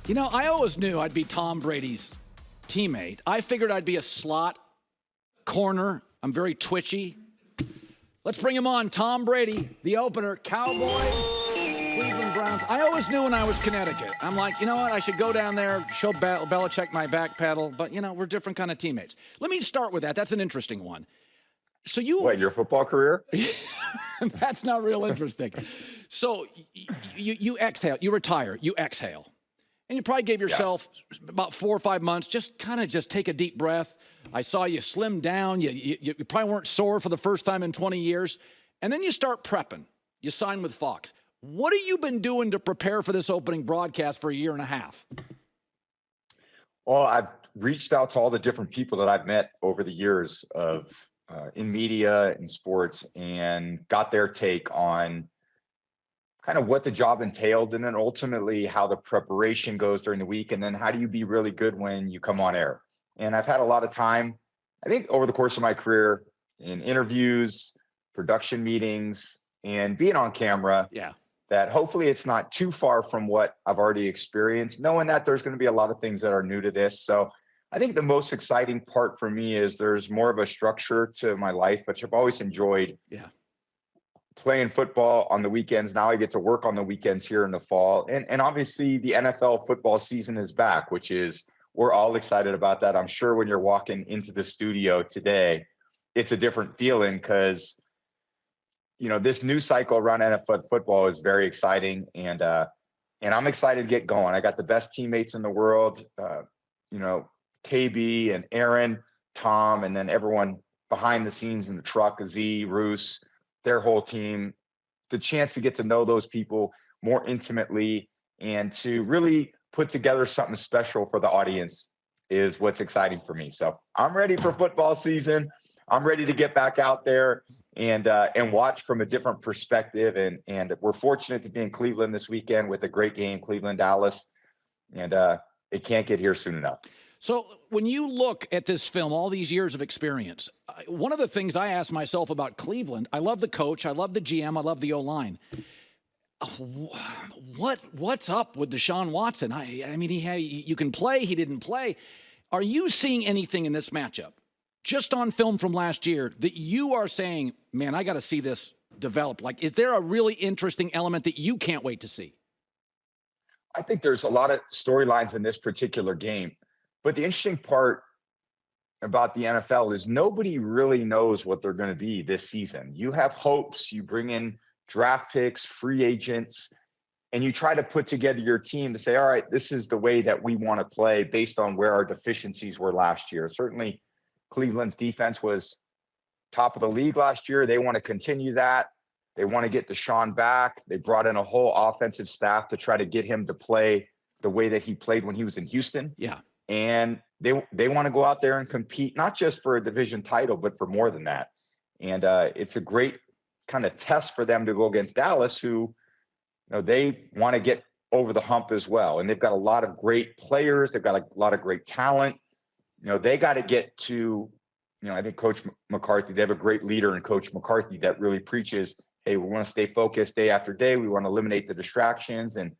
You know, I always knew I'd be Tom Brady's teammate. I figured I'd be a slot corner. I'm very twitchy. Let's bring him on. Tom Brady, the opener, Cowboys-Browns. I always knew when I was Connecticut. I'm like, you know what? I should go down there, show Belichick my back pedal. But, you know, we're different kind of teammates. Let me start with that. That's an interesting one. So What, your football career? That's not real interesting. So you exhale. You retire. You exhale. And you probably gave yourself about 4 or 5 months, just take a deep breath. I saw you slim down. You probably weren't sore for the first time in 20 years. And then you start prepping. You sign with Fox. What have you been doing to prepare for this opening broadcast for a year and a half? Well, I've reached out to all the different people that I've met over the years of in media and sports and got their take on kind of what the job entailed and then ultimately how the preparation goes during the week. And then how do you be really good when you come on air? And I've had a lot of time, I think, over the course of my career in interviews, production meetings, and being on camera. Yeah. That hopefully it's not too far from what I've already experienced, knowing that there's going to be a lot of things that are new to this. So I think the most exciting part for me is there's more of a structure to my life, which I've always enjoyed. Yeah. Playing football on the weekends. Now I get to work on the weekends here in the fall. And obviously the NFL football season is back, which is, we're all excited about that. I'm sure when you're walking into the studio today, it's a different feeling because, you know, this new cycle around NFL football is very exciting. And I'm excited to get going. I got the best teammates in the world, you know, KB and Aaron, Tom, and then everyone behind the scenes in the truck, Z, Roos, their whole team, the chance to get to know those people more intimately and to really put together something special for the audience is what's exciting for me. So I'm ready for football season. I'm ready to get back out there and watch from a different perspective. And we're fortunate to be in Cleveland this weekend with a great game, Cleveland, Dallas. And it can't get here soon enough. So when you look at this film, all these years of experience, one of the things I ask myself about Cleveland, I love the coach, I love the GM, I love the O-line. What's up with Deshaun Watson? I mean, you can play, he didn't play. Are you seeing anything in this matchup, just on film from last year, that you are saying, man, I got to see this develop? Like, is there a really interesting element that you can't wait to see? I think there's a lot of storylines in this particular game. But the interesting part about the NFL is nobody really knows what they're going to be this season. You have hopes, you bring in draft picks, free agents, and you try to put together your team to say, all right, this is the way that we want to play based on where our deficiencies were last year. Certainly, Cleveland's defense was top of the league last year. They want to continue that. They want to get Deshaun back. They brought in a whole offensive staff to try to get him to play the way that he played when he was in Houston. Yeah. And they want to go out there and compete, not just for a division title, but for more than that. And it's a great kind of test for them to go against Dallas, who, you know, they want to get over the hump as well. And they've got a lot of great players. They've got a lot of great talent. You know, they got to get to, you know, I think Coach McCarthy, they have a great leader in Coach McCarthy that really preaches, hey, we want to stay focused day after day. We want to eliminate the distractions. And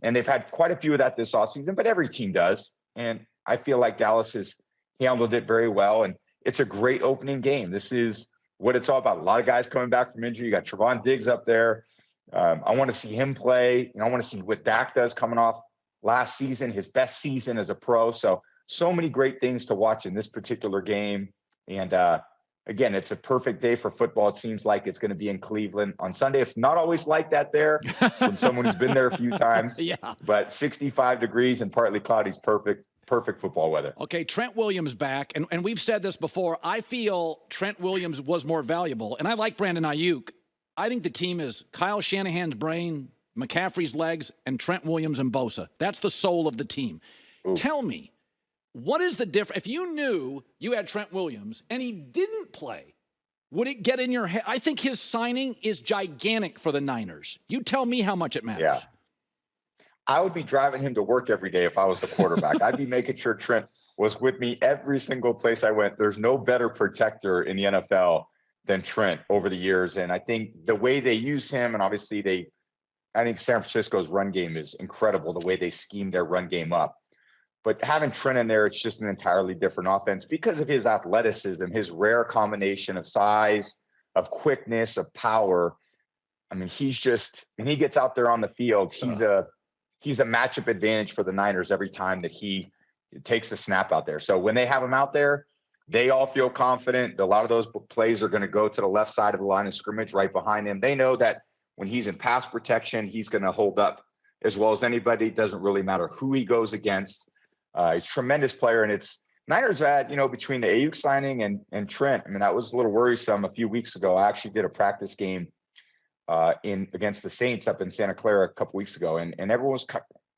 they've had quite a few of that this offseason, but every team does. And I feel like Dallas has handled it very well. And it's a great opening game. This is what it's all about. A lot of guys coming back from injury. You got Trevon Diggs up there. I want to see him play. You know, I want to see what Dak does coming off last season, his best season as a pro. So many great things to watch in this particular game. And again, it's a perfect day for football. It seems like it's going to be in Cleveland on Sunday. It's not always like that there from someone who's been there a few times. Yeah. But 65 degrees and partly cloudy is perfect football weather. Okay, Trent Williams back. And we've said this before. I feel Trent Williams was more valuable. And I like Brandon Ayuk. I think the team is Kyle Shanahan's brain, McCaffrey's legs, and Trent Williams and Bosa. That's the soul of the team. Ooh. Tell me, what is the difference? If you knew you had Trent Williams and he didn't play, would it get in your head? I think his signing is gigantic for the Niners. You tell me how much it matters. Yeah. I would be driving him to work every day if I was the quarterback. I'd be making sure Trent was with me every single place I went. There's no better protector in the NFL than Trent over the years. And I think the way they use him, and obviously they I think San Francisco's run game is incredible, the way they scheme their run game up. But having Trent in there, it's just an entirely different offense because of his athleticism, his rare combination of size, of quickness, of power. I mean, he's just, when he gets out there on the field, he's a matchup advantage for the Niners every time that he takes a snap out there. So when they have him out there, they all feel confident. A lot of those plays are going to go to the left side of the line of scrimmage right behind him. They know that when he's in pass protection, he's going to hold up as well as anybody. It doesn't really matter who he goes against. He's a tremendous player, and it's Niners had, between the Ayuk signing and Trent. I mean, that was a little worrisome a few weeks ago. I actually did a practice game against the Saints up in Santa Clara a couple weeks ago, and everyone was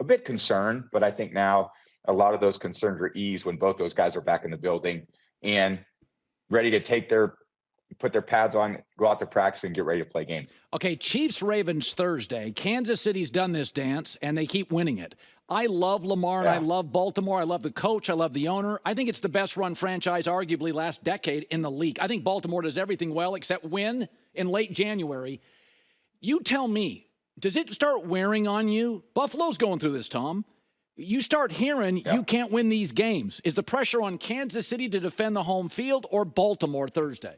a bit concerned, but I think now a lot of those concerns are eased when both those guys are back in the building and ready to put their pads on, go out to practice, and get ready to play game. Okay, Chiefs-Ravens Thursday. Kansas City's done this dance, and they keep winning it. I love Lamar, and I love Baltimore. I love the coach. I love the owner. I think it's the best-run franchise, arguably, last decade in the league. I think Baltimore does everything well except win in late January. You tell me, does it start wearing on you? Buffalo's going through this, Tom. You start hearing you can't win these games. Is the pressure on Kansas City to defend the home field or Baltimore Thursday?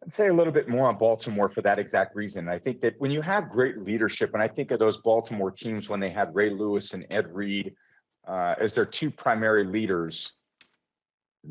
I'd say a little bit more on Baltimore for that exact reason. I think that when you have great leadership, and I think of those Baltimore teams when they had Ray Lewis and Ed Reed as their two primary leaders,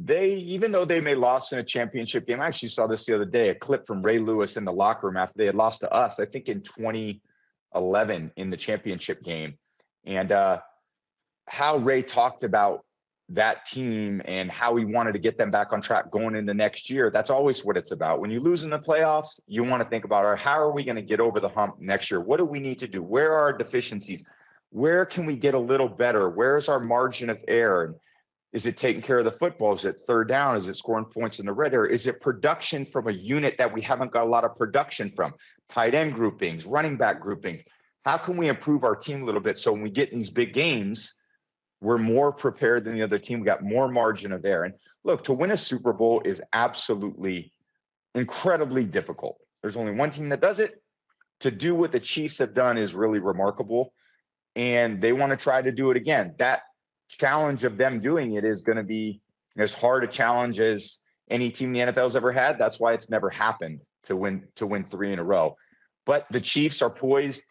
even though they may lost in a championship game, I actually saw this the other day, a clip from Ray Lewis in the locker room after they had lost to us, I think in 2011 in the championship game. And how Ray talked about that team and how he wanted to get them back on track going into next year. That's always what it's about. When you lose in the playoffs, you want to think about, how are we going to get over the hump next year? What do we need to do? Where are our deficiencies? Where can we get a little better? Where's our margin of error? And is it taking care of the football? Is it third down? Is it scoring points in the red area? Is it production from a unit that we haven't got a lot of production from? Tight end groupings, running back groupings. How can we improve our team a little bit so when we get in these big games, we're more prepared than the other team? We got more margin of error. And look, to win a Super Bowl is absolutely incredibly difficult. There's only one team that does it. To do what the Chiefs have done is really remarkable. And they want to try to do it again. That challenge of them doing it is going to be as hard a challenge as any team the NFL's ever had. That's why it's never happened to win 3 in a row. But the Chiefs are poised,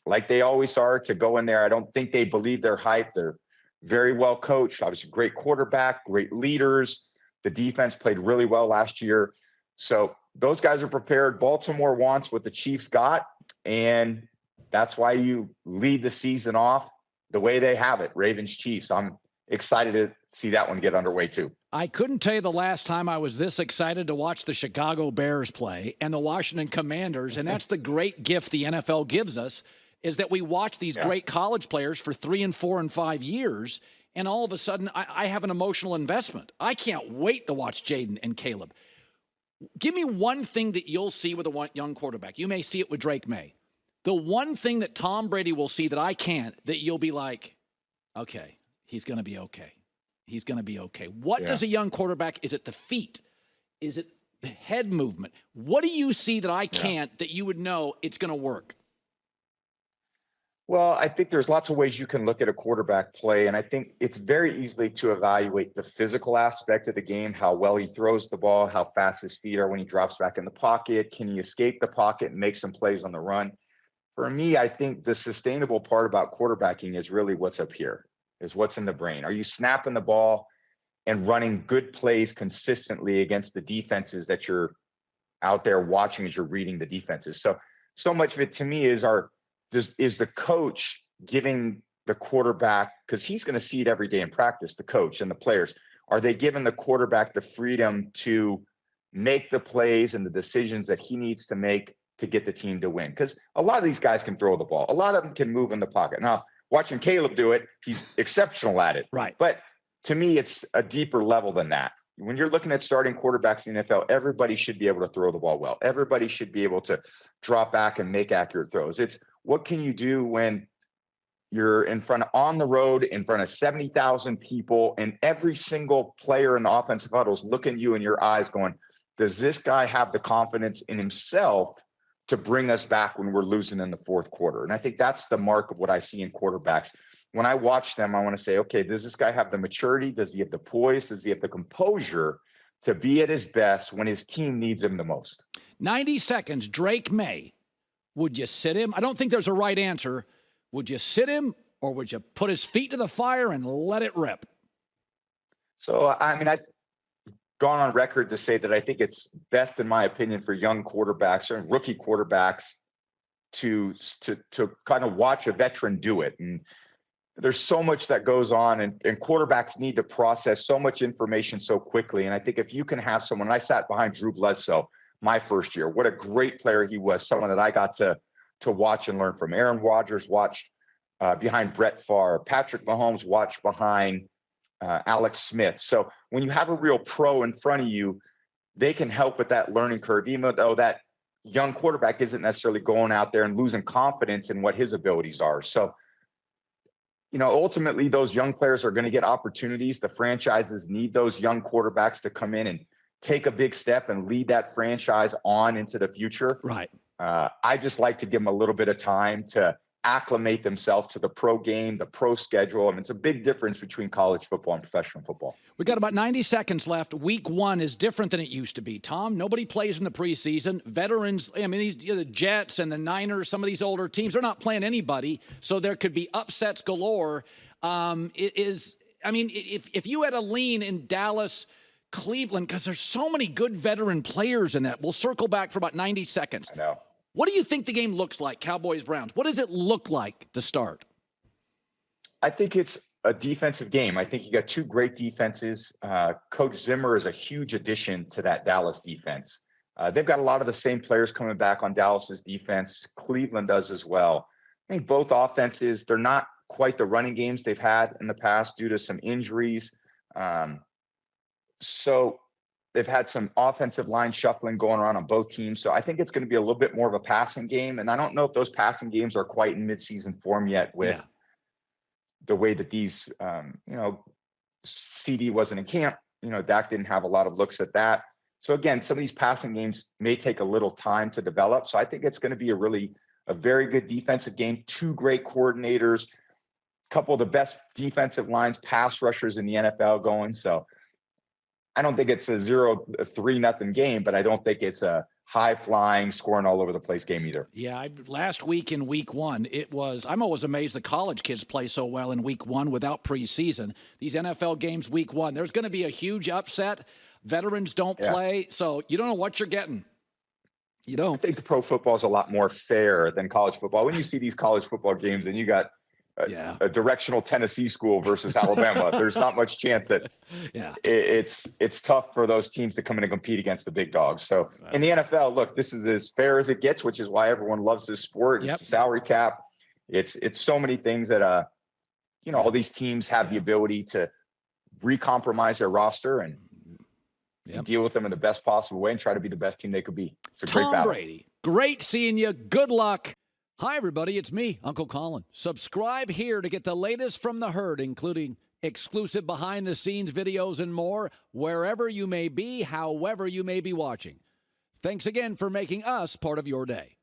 like they always are, to go in there. I don't think they believe their hype. They're very well coached, obviously great quarterback, great leaders. The defense played really well last year. So those guys are prepared. Baltimore wants what the Chiefs got, and that's why you lead the season off the way they have it, Ravens-Chiefs. I'm excited to see that one get underway too. I couldn't tell you the last time I was this excited to watch the Chicago Bears play and the Washington Commanders, and that's the great gift the NFL gives us, is that we watch these great college players for 3 and 4 and 5 years, and all of a sudden I have an emotional investment. I can't wait to watch Jaden and Caleb. Give me one thing that you'll see with a young quarterback. You may see it with Drake Maye. The one thing that Tom Brady will see that I can't, that you'll be like, okay, he's going to be okay. He's going to be okay. What does a young quarterback, is it the feet? Is it the head movement? What do you see that I can't that you would know it's going to work? Well, I think there's lots of ways you can look at a quarterback play, and I think it's very easily to evaluate the physical aspect of the game, how well he throws the ball, how fast his feet are when he drops back in the pocket. Can he escape the pocket and make some plays on the run? For me, I think the sustainable part about quarterbacking is really what's up here, is what's in the brain. Are you snapping the ball and running good plays consistently against the defenses that you're out there watching as you're reading the defenses? So much of it to me is is the coach giving the quarterback, because he's going to see it every day in practice, the coach and the players, are they giving the quarterback the freedom to make the plays and the decisions that he needs to make to get the team to win? Because a lot of these guys can throw the ball. A lot of them can move in the pocket. Now, watching Caleb do it, he's exceptional at it. Right. But to me, it's a deeper level than that. When you're looking at starting quarterbacks in the NFL, everybody should be able to throw the ball well. Everybody should be able to drop back and make accurate throws. It's what can you do when you're on the road in front of 70,000 people, and every single player in the offensive huddle is looking you in your eyes going, does this guy have the confidence in himself to bring us back when we're losing in the fourth quarter. And I think that's the mark of what I see in quarterbacks. When I watch them, I want to say, okay, does this guy have the maturity? Does he have the poise? Does he have the composure to be at his best when his team needs him the most? 90 seconds, Drake Maye. Would you sit him? I don't think there's a right answer. Would you sit him, or would you put his feet to the fire and let it rip? So, I mean, I've gone on record to say that I think it's best, in my opinion, for young quarterbacks or rookie quarterbacks to kind of watch a veteran do it. And there's so much that goes on, and quarterbacks need to process so much information so quickly. And I think if you can have someone, I sat behind Drew Bledsoe my first year. What a great player he was, someone that I got to watch and learn from. Aaron Rodgers watched behind Brett Favre. Patrick Mahomes watched behind Alex Smith. So when you have a real pro in front of you, they can help with that learning curve, even though that young quarterback isn't necessarily going out there and losing confidence in what his abilities are. So, you know, ultimately those young players are going to get opportunities. The franchises need those young quarterbacks to come in and take a big step and lead that franchise on into the future. Right. I just like to give them a little bit of time to acclimate themselves to the pro game, the pro schedule. I mean, it's a big difference between college football and professional football. We got about 90 seconds left. Week 1 is different than it used to be. Tom, nobody plays in the preseason. Veterans, I mean, the Jets and the Niners, some of these older teams, they're not playing anybody, so there could be upsets galore. If you had a lean in Dallas, Cleveland, because there's so many good veteran players in that. We'll circle back for about 90 seconds. I know. What do you think the game looks like, Cowboys-Browns? What does it look like to start? I think it's a defensive game. I think you got two great defenses. Coach Zimmer is a huge addition to that Dallas defense. They've got a lot of the same players coming back on Dallas's defense. Cleveland does as well. I think both offenses, they're not quite the running games they've had in the past due to some injuries. So they've had some offensive line shuffling going on both teams. So I think it's going to be a little bit more of a passing game. And I don't know if those passing games are quite in midseason form yet with the way that these, CD wasn't in camp. Dak didn't have a lot of looks at that. So again, some of these passing games may take a little time to develop. So I think it's going to be a very good defensive game. Two great coordinators, a couple of the best defensive lines, pass rushers in the NFL going. So I don't think it's a 3-0 game, but I don't think it's a high-flying, scoring all over the place game either. Yeah, last week in week 1, I'm always amazed the college kids play so well in week 1 without preseason. These NFL games week 1, there's going to be a huge upset. Veterans don't play, so you don't know what you're getting. You don't. I think the pro football is a lot more fair than college football. When you see these college football games and you got a directional Tennessee school versus Alabama, there's not much chance that it's tough for those teams to come in and compete against the big dogs. So in the NFL, look, this is as fair as it gets, which is why everyone loves this sport. It's a salary cap. It's so many things that all these teams have the ability to recompromise their roster and deal with them in the best possible way and try to be the best team they could be. It's a great battle. Tom Brady, great seeing you. Good luck. Hi, everybody. It's me, Uncle Colin. Subscribe here to get the latest from the herd, including exclusive behind-the-scenes videos and more, wherever you may be, however you may be watching. Thanks again for making us part of your day.